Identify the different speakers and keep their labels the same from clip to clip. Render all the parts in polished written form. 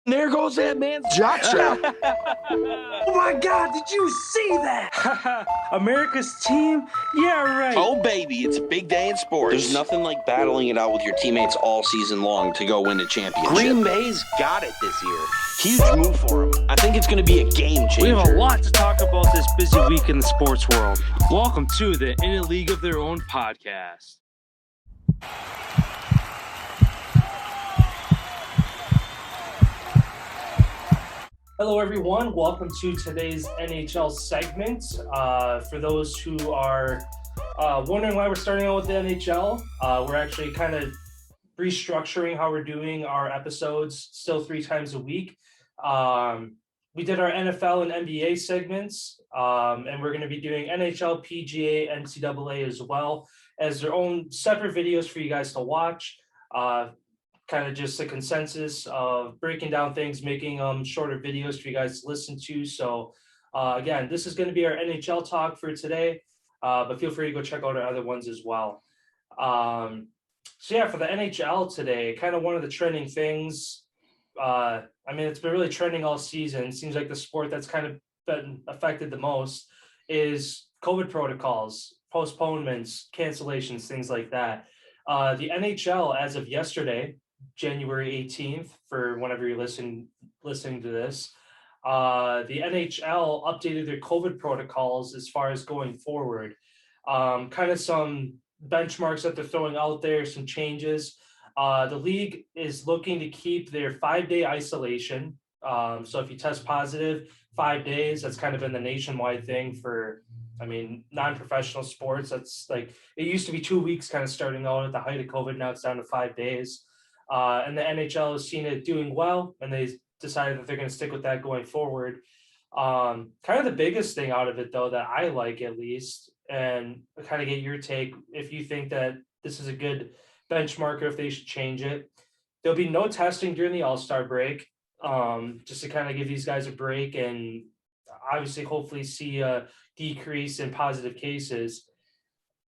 Speaker 1: There goes that man's jock strap.
Speaker 2: Oh my God, did you see that? America's team? Yeah, right.
Speaker 1: Oh, baby, it's a big day in sports. There's nothing like battling it out with your teammates all season long to go win a championship. Green Bay's got it this year. Huge move for them. I think it's going to be a game changer.
Speaker 2: We have a lot to talk about this busy week in the sports world. Welcome to the In a League of Their Own podcast. Hello, everyone. Welcome to today's NHL segment. For those who are wondering why we're starting out with the NHL, we're actually kind of restructuring how we're doing our episodes still 3 times a week. We did our NFL and NBA segments, and we're going to be doing NHL, PGA, NCAA as well as their own separate videos for you guys to watch. Kind of just a consensus of breaking down things, making shorter videos for you guys to listen to. So again, this is going to be our NHL talk for today, but feel free to go check out our other ones as well. So yeah, for the NHL today, kind of one of the trending things. It's been really trending all season. It seems like the sport that's kind of been affected the most is COVID protocols, postponements, cancellations, things like that. The NHL, as of yesterday, January 18th, for whenever you're listening to this, the NHL updated their COVID protocols as far as going forward. Kind of some benchmarks that they're throwing out there, some changes. The league is looking to keep their 5-day isolation. So if you test positive, 5 days, that's kind of been the nationwide thing for, non-professional sports. That's like, it used to be 2 weeks kind of starting out at the height of COVID. Now it's down to 5 days. And the NHL has seen it doing well, and they decided that they're going to stick with that going forward. Kind of the biggest thing out of it, though, that I like at least, and kind of get your take if you think that this is a good benchmark or if they should change it. There'll be no testing during the All-Star break, just to kind of give these guys a break and obviously hopefully see a decrease in positive cases.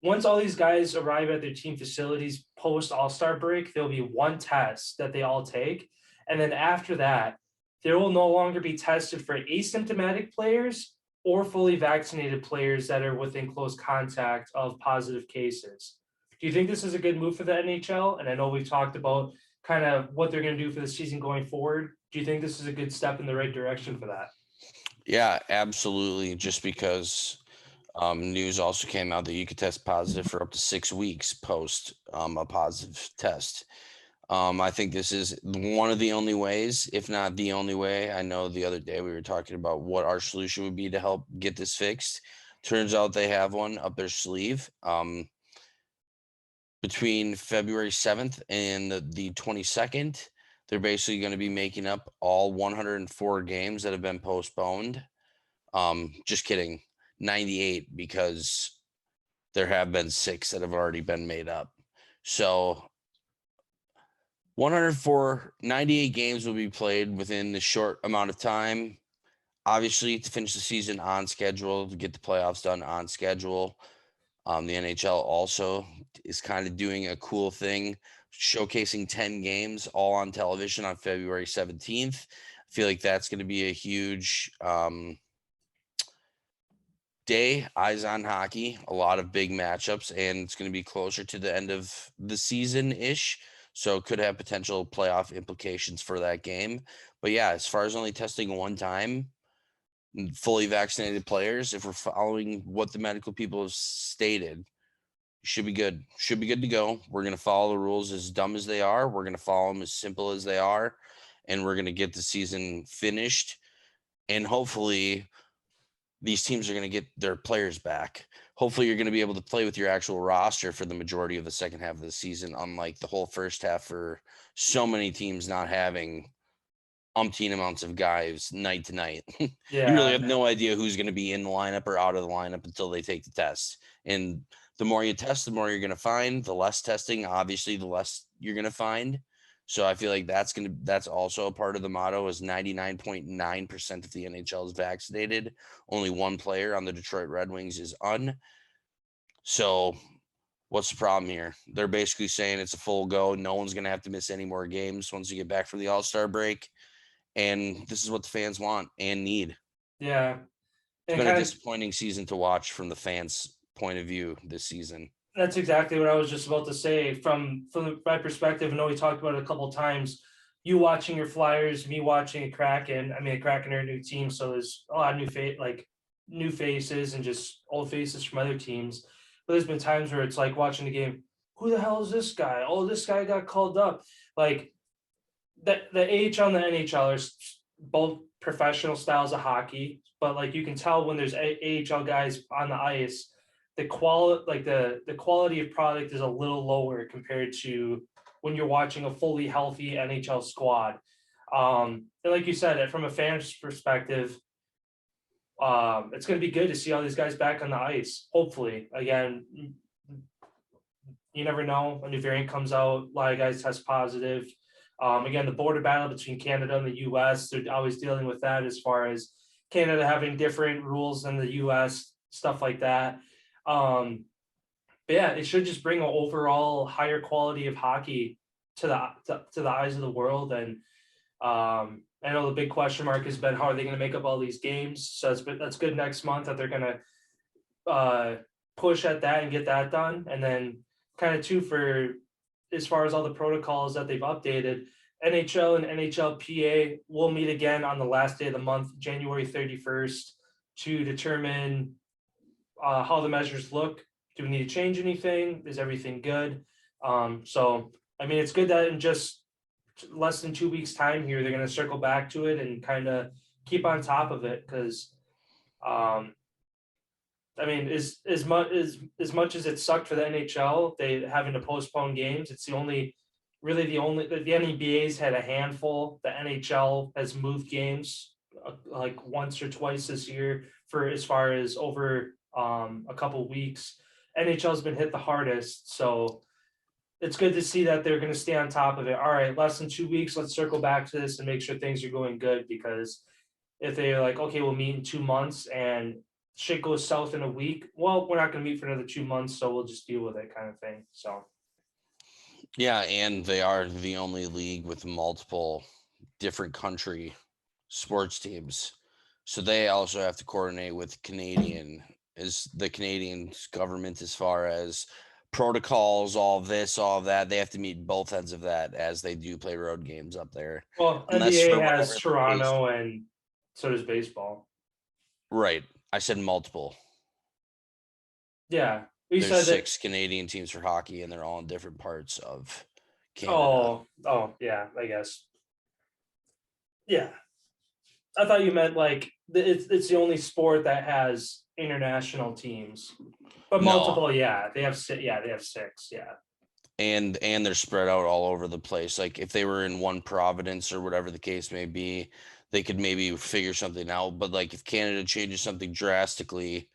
Speaker 2: Once all these guys arrive at their team facilities post All-Star break, there'll be one test that they all take. And then after that, there will no longer be tested for asymptomatic players or fully vaccinated players that are within close contact of positive cases. Do you think this is a good move for the NHL? And I know we've talked about kind of what they're going to do for the season going forward. Do you think this is a good step in the right direction for that?
Speaker 3: Yeah, absolutely. Just because news also came out that you could test positive for up to 6 weeks post a positive test. I think this is one of the only ways, if not the only way. I know the other day we were talking about what our solution would be to help get this fixed. Turns out they have one up their sleeve. Between February 7th and the 22nd, they're basically going to be making up all 104 games that have been postponed. Just kidding. 98, because there have been 6 that have already been made up. So 98 games will be played within the short amount of time. Obviously, to finish the season on schedule, to get the playoffs done on schedule. The NHL also is kind of doing a cool thing, showcasing 10 games all on television on February 17th. I feel like that's going to be a huge day, eyes on hockey, a lot of big matchups, and it's going to be closer to the end of the season-ish, so it could have potential playoff implications for that game. But yeah, as far as only testing one time, fully vaccinated players, if we're following what the medical people have stated, should be good. Should be good to go. We're going to follow the rules as dumb as they are. We're going to follow them as simple as they are, and we're going to get the season finished, and hopefully these teams are going to get their players back. Hopefully you're going to be able to play with your actual roster for the majority of the second half of the season, unlike the whole first half for so many teams not having umpteen amounts of guys night to night.
Speaker 2: Yeah.
Speaker 3: You really have no idea who's going to be in the lineup or out of the lineup until they take the test. And the more you test, the more you're going to find. The less testing, obviously, the less you're going to find. So I feel like that's also a part of the motto is 99.9% of the NHL is vaccinated. Only one player on the Detroit Red Wings is So what's the problem here? They're basically saying it's a full go. No one's going to have to miss any more games once you get back from the All-Star break. And this is what the fans want and need.
Speaker 2: Yeah.
Speaker 3: It's
Speaker 2: And
Speaker 3: been a
Speaker 2: kind of
Speaker 3: disappointing season to watch from the fans' point of view this season.
Speaker 2: that's exactly what I was just about to say. From my perspective, I know we talked about it a couple of times. You watching your Flyers, me watching a Kraken. I mean, a Kraken are a new team, so there's a lot of new faces and just old faces from other teams. But there's been times where it's like watching the game. Who the hell is this guy? Oh, this guy got called up. Like the AHL and the NHL are both professional styles of hockey, but like you can tell when there's AHL guys on the ice, the quality the quality of product is a little lower compared to when you're watching a fully healthy NHL squad. And like you said, from a fan's perspective, it's going to be good to see all these guys back on the ice. Hopefully, again, you never know. A new variant comes out, a lot of guys test positive. Again, the border battle between Canada and the US, they're always dealing with that as far as Canada having different rules than the US, stuff like that. But yeah, it should just bring an overall higher quality of hockey to the eyes of the world. And I know the big question mark has been how are they going to make up all these games? So that's good next month that they're going to push at that and get that done. And then kind of too for as far as all the protocols that they've updated, NHL and NHLPA will meet again on the last day of the month, January 31st, to determine how the measures look. Do we need to change anything? Is everything good? So, I mean, it's good that in just less than 2 weeks' time here, they're going to circle back to it and kind of keep on top of it because I mean, as much as it sucked for the NHL, they having to postpone games. It's the only the NBA's had a handful. The NHL has moved games like once or twice this year for as far as over a couple weeks. NHL's been hit the hardest, so it's good to see that they're going to stay on top of it. All right, less than 2 weeks. Let's circle back to this and make sure things are going good because if they're like, okay, we'll meet in 2 months and shit goes south in a week, well, we're not going to meet for another 2 months, so we'll just deal with it, kind of thing. So,
Speaker 3: yeah, and they are the only league with multiple different country sports teams, so they also have to coordinate with the Canadian government as far as protocols, all this, all that. They have to meet both ends of that as they do play road games up there.
Speaker 2: well,
Speaker 3: Unless
Speaker 2: NBA
Speaker 3: for whatever
Speaker 2: has
Speaker 3: the case-
Speaker 2: Toronto, and so does baseball.
Speaker 3: Right. I said multiple.
Speaker 2: Yeah, we
Speaker 3: There's
Speaker 2: said
Speaker 3: 6 Canadian teams for hockey, and they're all in different parts of Canada.
Speaker 2: Oh, yeah, I guess. Yeah, I thought you meant like it's the only sport that has international teams, but
Speaker 3: No.
Speaker 2: multiple. Yeah, they have 6. Yeah, they have 6. Yeah,
Speaker 3: And they're spread out all over the place. Like if they were in one province or whatever the case may be, they could maybe figure something out. But like if Canada changes something drastically,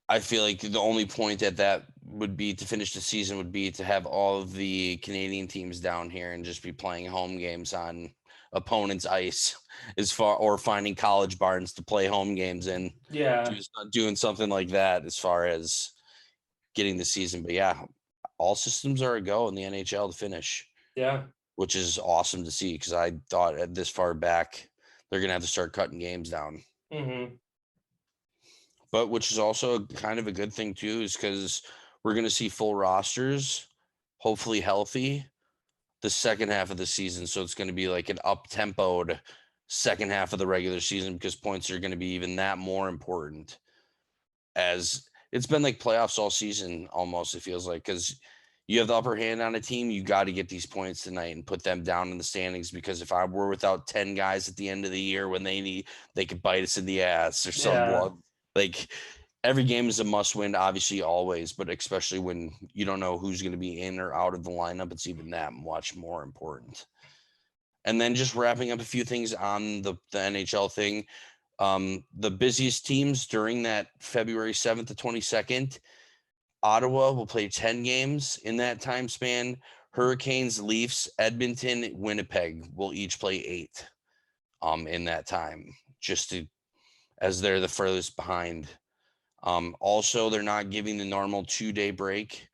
Speaker 3: I feel like the only point at that would be to finish the season would be to have all of the Canadian teams down here and just be playing home games on opponents' ice or finding college barns to play home games in.
Speaker 2: yeah,
Speaker 3: Doing something like that as far as getting the season. But yeah, all systems are a go in the NHL to finish,
Speaker 2: yeah.
Speaker 3: which is awesome to see because I thought at this far back they're gonna have to start cutting games down.
Speaker 2: Mm-hmm.
Speaker 3: But which is also kind of a good thing too, is because we're gonna see full rosters, hopefully healthy, the second half of the season. So it's gonna be like an up-tempoed second half of the regular season because points are gonna be even that more important. As it's been like playoffs all season almost, it feels like, because you have the upper hand on a team, you got to get these points tonight and put them down in the standings, because if I were without 10 guys at the end of the year when they could bite us in the ass or something.
Speaker 2: Yeah.
Speaker 3: Like every game is a must win, obviously always, but especially when you don't know who's going to be in or out of the lineup, it's even that much more important. And then just wrapping up a few things on the NHL thing. The busiest teams during that February 7th to 22nd, Ottawa will play 10 games in that time span. Hurricanes, Leafs, Edmonton, Winnipeg will each play 8 in that time, as they're the furthest behind. Also, they're not giving the normal 2-day break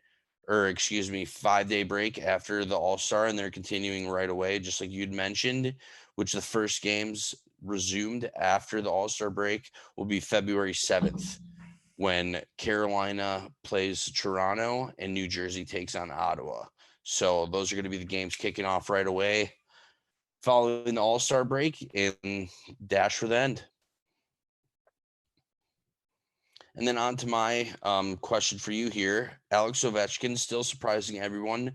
Speaker 3: 5-day break after the All-Star, and they're continuing right away, just like you'd mentioned, which the first games resumed after the All-Star break will be February 7th when Carolina plays Toronto and New Jersey takes on Ottawa. So those are going to be the games kicking off right away following the All-Star break and dash for the end. And then on to my question for you here. Alex Ovechkin still surprising everyone,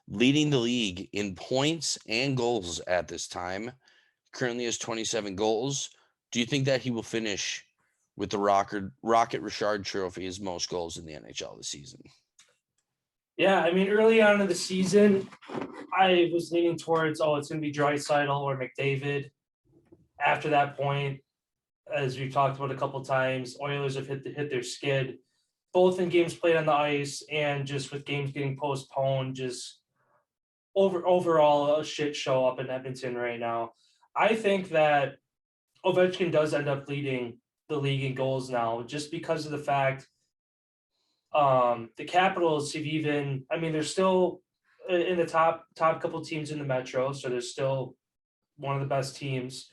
Speaker 3: leading the league in points and goals at this time. Currently has 27 goals. Do you think that he will finish with the Rocket Richard Trophy as most goals in the NHL this season?
Speaker 2: Yeah, I mean, early on in the season, I was leaning towards, it's going to be Draisaitl or McDavid. After that point, as we've talked about a couple times, Oilers have hit their skid, both in games played on the ice and just with games getting postponed. Just overall a shit show up in Edmonton right now. I think that Ovechkin does end up leading the league in goals now, just because of the fact the Capitals have they're still in the top couple teams in the Metro, so they're still one of the best teams.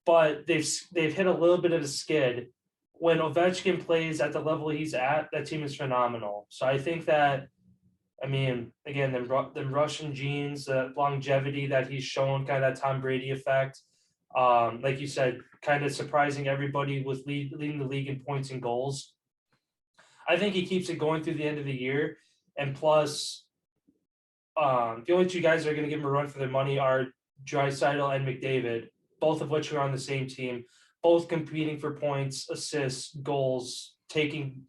Speaker 2: But they've hit a little bit of a skid. When Ovechkin plays at the level he's at, that team is phenomenal. So I think that, again, them Russian genes, the longevity that he's shown, kind of that Tom Brady effect. Like you said, kind of surprising everybody with leading the league in points and goals. I think he keeps it going through the end of the year. And plus, the only two guys that are going to give him a run for their money are Draisaitl and McDavid, both of which are on the same team, both competing for points, assists, goals, taking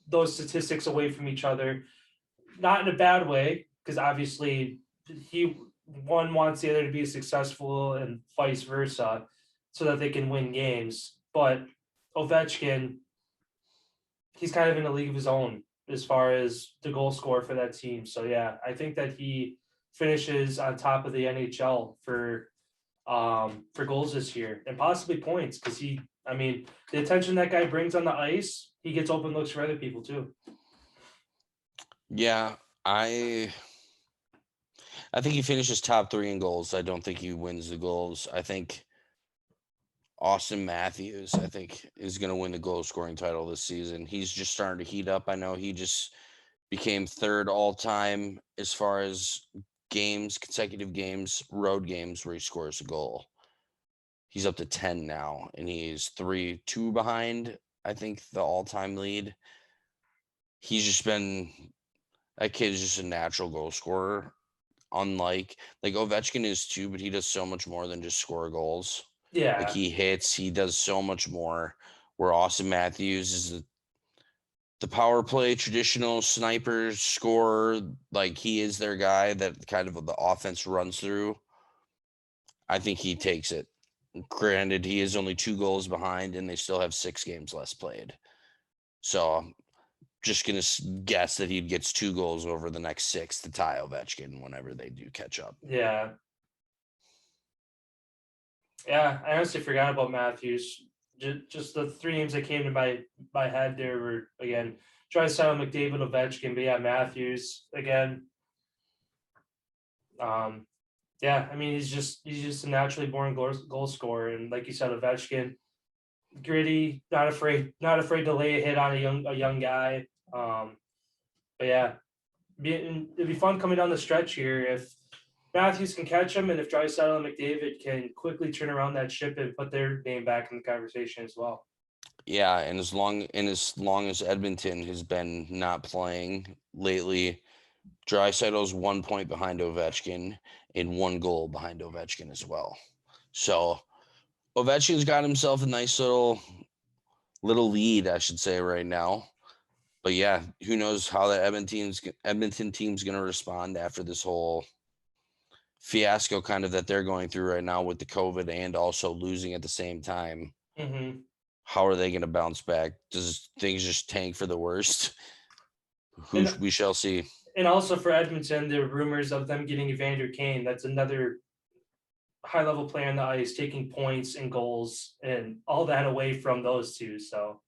Speaker 2: those statistics away from each other. Not in a bad way, because obviously one wants the other to be successful and vice versa so that they can win games. But Ovechkin, he's kind of in a league of his own as far as the goal scorer for that team. So yeah, I think that he finishes on top of the NHL for goals this year and possibly points, because the attention that guy brings on the ice, he gets open looks for other people too.
Speaker 3: Yeah, I think he finishes top 3 in goals. I don't think he wins the goals. I think Austin Matthews, is going to win the goal scoring title this season. He's just starting to heat up. I know he just became 3rd all time as far as consecutive games, road games where he scores a goal. He's up to 10 now, and he's 2 behind, I think, the all-time lead. That kid is just a natural goal scorer. Unlike, Ovechkin is too, but he does so much more than just score goals.
Speaker 2: Yeah.
Speaker 3: He hits, he does so much more, where Austin Matthews is the power play, traditional sniper scorer. He is their guy that kind of the offense runs through. I think he takes it. Granted, he is only 2 goals behind, and they still have 6 games less played. So I'm just going to guess that he gets 2 goals over the next 6 to tie Ovechkin whenever they do catch up.
Speaker 2: Yeah. Yeah, I honestly forgot about Matthews. Just the 3 names that came to my head there were, again, Draisaitl, McDavid, Ovechkin, but yeah, Matthews again. He's just a naturally born goal scorer, and like you said, Ovechkin, gritty, not afraid to lay a hit on a young guy. But yeah, it'd be fun coming down the stretch here if Matthews can catch him, and if Draisaitl and McDavid can quickly turn around that ship and put their name back in the conversation as well.
Speaker 3: Yeah, and as long as Edmonton has been not playing lately, Draisaitl's 1 point behind Ovechkin and 1 goal behind Ovechkin as well. So Ovechkin's got himself a nice little lead, I should say, right now. But yeah, who knows how the Edmonton team's going to respond after this whole fiasco kind of that they're going through right now with the COVID and also losing at the same time.
Speaker 2: Mm-hmm.
Speaker 3: How are they going to bounce back? Does things just tank for the worst? We shall see.
Speaker 2: And also for Edmonton, there are rumors of them getting Evander Kane. That's another high-level player on the ice, taking points and goals and all that away from those two. So,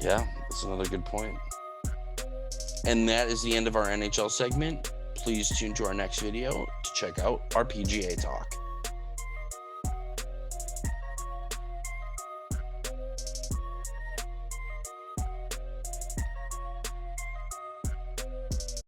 Speaker 3: yeah, that's another good point. And that is the end of our NHL segment. Please tune to our next video to check out our PGA talk.